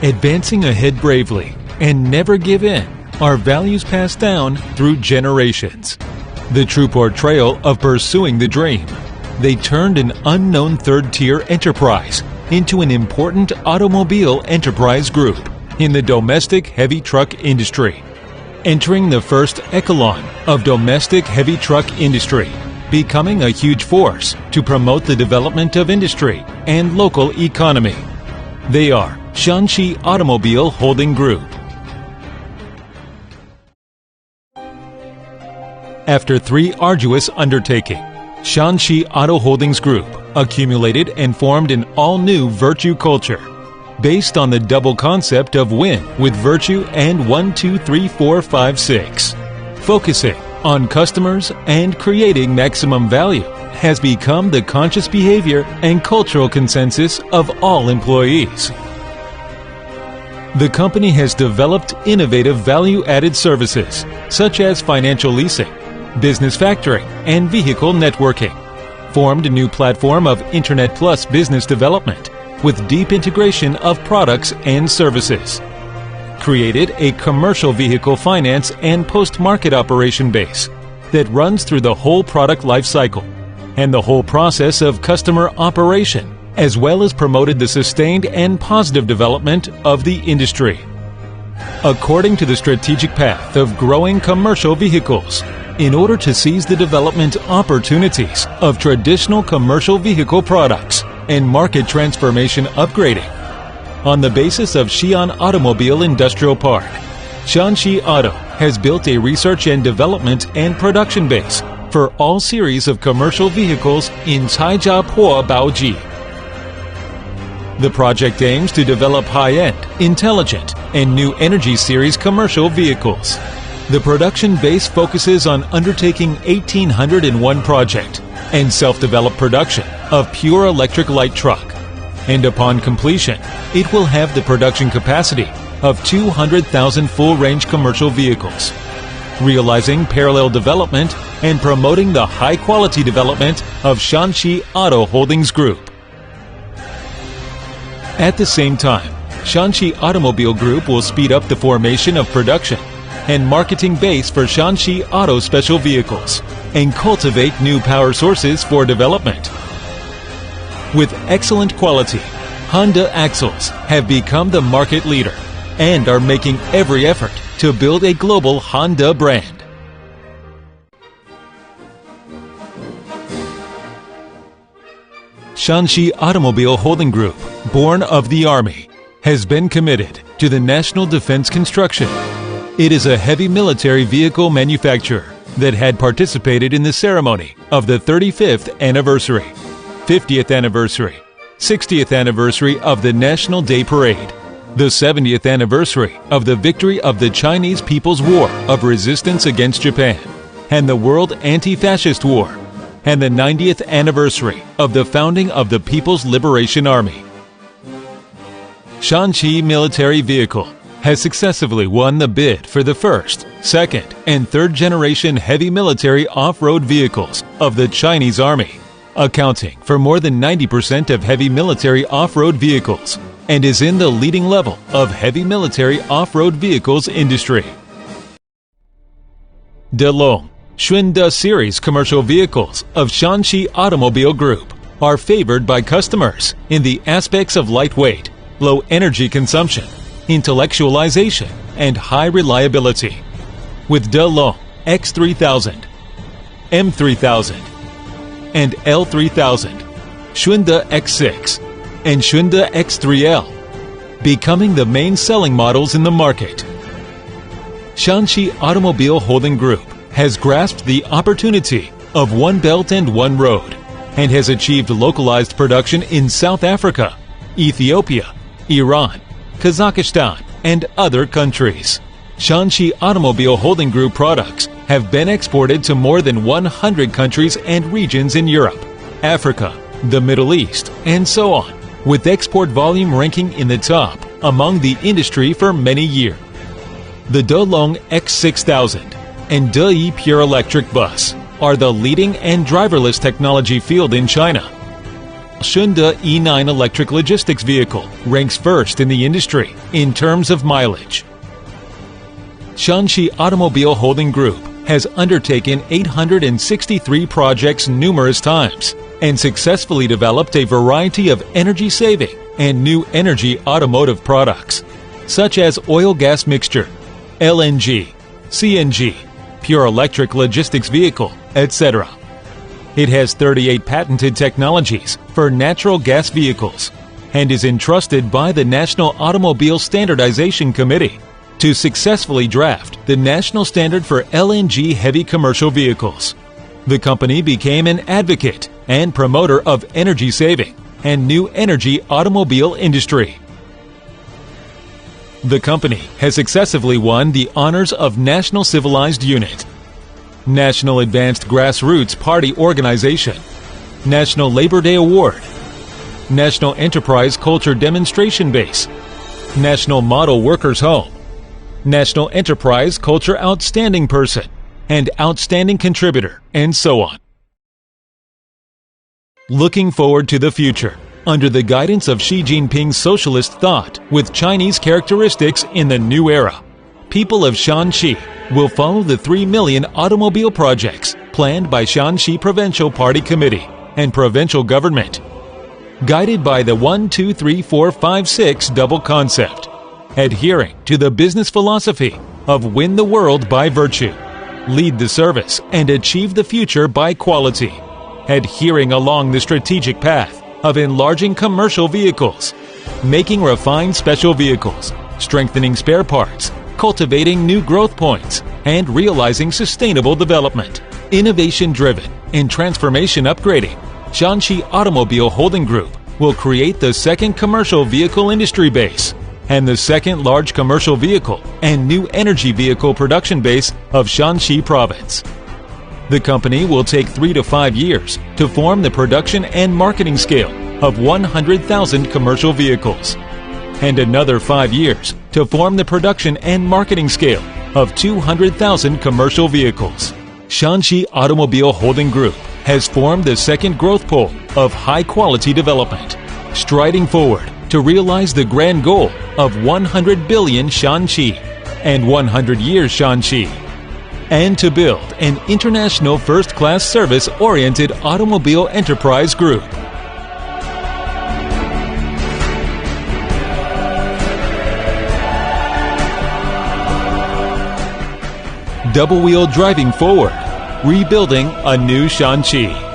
Advancing ahead bravely and never give in are values passed down through generations. The true portrayal of pursuing the dream. They turned an unknown third-tier enterprise into an important automobile enterprise group in the domestic heavy truck industry, entering the first echelon of domestic heavy truck industry, becoming a huge force to promote the development of industry and local economy. They are Shaanxi Automobile Holding Group. After 3 arduous undertakings, Shaanxi Auto Holdings Group accumulated and formed an all-new virtue culture based on the double concept of win with virtue and 1, 2, 3, 4, 5, 6. Focusing on customers and creating maximum value has become the conscious behavior and cultural consensus of all employees. The company has developed innovative value-added services such as financial leasing, business factoring, and vehicle networking, formed a new platform of Internet Plus business development with deep integration of products and services, created a commercial vehicle finance and post-market operation base that runs through the whole product life cycle and the whole process of customer operation, as well as promoted the sustained and positive development of the industry. According to the strategic path of growing commercial vehicles, in order to seize the development opportunities of traditional commercial vehicle products and market transformation upgrading, on the basis of Xi'an Automobile Industrial Park, Shaanxi Auto has built a research and development and production base for all series of commercial vehicles in Caijiapo Baoji. The project aims to develop high-end, intelligent, and new energy series commercial vehicles. The production base focuses on undertaking 1,801 project and self-developed production of pure electric light truck, and upon completion, it will have the production capacity of 200,000 full-range commercial vehicles, realizing parallel development and promoting the high-quality development of Shaanxi Auto Holdings Group. At the same time, Shaanxi Automobile Group will speed up the formation of production and marketing base for Shaanxi Auto special vehicles and cultivate new power sources for development. With excellent quality, Honda axles have become the market leader and are making every effort to build a global Honda brand. Shaanxi Automobile Holding Group, born of the Army, has been committed to the national defense construction. It is a heavy military vehicle manufacturer that had participated in the ceremony of the 35th anniversary, 50th anniversary, 60th anniversary of the National Day Parade, the 70th anniversary of the victory of the Chinese People's War of Resistance against Japan, and the World Anti-Fascist War, and the 90th anniversary of the founding of the People's Liberation Army. Shaanxi Military Vehicle has successively won the bid for the first, second, and third generation heavy military off-road vehicles of the Chinese Army, accounting for more than 90% of heavy military off-road vehicles, and is in the leading level of heavy military off-road vehicles industry. DeLong, Xunda series commercial vehicles of Shaanxi Automobile Group are favored by customers in the aspects of lightweight, low energy consumption, intellectualization, and high reliability. With DeLong X3000, M3000, and L3000, Xunda X6, and Xunda X3L, becoming the main selling models in the market. Shaanxi Automobile Holding Group has grasped the opportunity of one belt and one road, and has achieved localized production in South Africa, Ethiopia, Iran, Kazakhstan, and other countries. Shaanxi Automobile Holding Group products have been exported to more than 100 countries and regions in Europe, Africa, the Middle East, and so on, with export volume ranking in the top among the industry for many years. The DeLong X6000 and DeYi Pure Electric Bus are the leading and driverless technology field in China. Shunde E9 electric logistics vehicle ranks first in the industry in terms of mileage. Shaanxi Automobile Holding Group has undertaken 863 projects numerous times and successfully developed a variety of energy-saving and new energy automotive products, such as oil-gas mixture, LNG, CNG, pure electric logistics vehicle, etc. It has 38 patented technologies for natural gas vehicles and is entrusted by the National Automobile Standardization Committee to successfully draft the national standard for LNG heavy commercial vehicles. The company became an advocate and promoter of energy saving and new energy automobile industry. The company has successively won the honors of National Civilized Unit, National Advanced Grassroots Party Organization, National Labor Day Award, National Enterprise Culture Demonstration Base, National Model Workers Home, National Enterprise Culture Outstanding Person, and Outstanding Contributor, and so on. Looking forward to the future, under the guidance of Xi Jinping's socialist thought with Chinese characteristics in the new era, people of Shaanxi will follow the 3 million automobile projects planned by Shaanxi Provincial Party Committee and provincial government, guided by the 1-2-3-4-5-6 double concept, adhering to the business philosophy of win the world by virtue, lead the service, and achieve the future by quality, adhering along the strategic path of enlarging commercial vehicles, making refined special vehicles, strengthening spare parts, cultivating new growth points, and realizing sustainable development. Innovation-driven and transformation upgrading, Shaanxi Automobile Holding Group will create the second commercial vehicle industry base and the second large commercial vehicle and new energy vehicle production base of Shaanxi Province. The company will take 3 to 5 years to form the production and marketing scale of 100,000 commercial vehicles, and another 5 years to form the production and marketing scale of 200,000 commercial vehicles. Shaanxi Automobile Holding Group has formed the second growth pole of high-quality development, striding forward to realize the grand goal of 100 billion Shaanxi and 100 years Shaanxi, and to build an international first-class service-oriented automobile enterprise group. Double-wheel driving forward, rebuilding a new Shaanxi.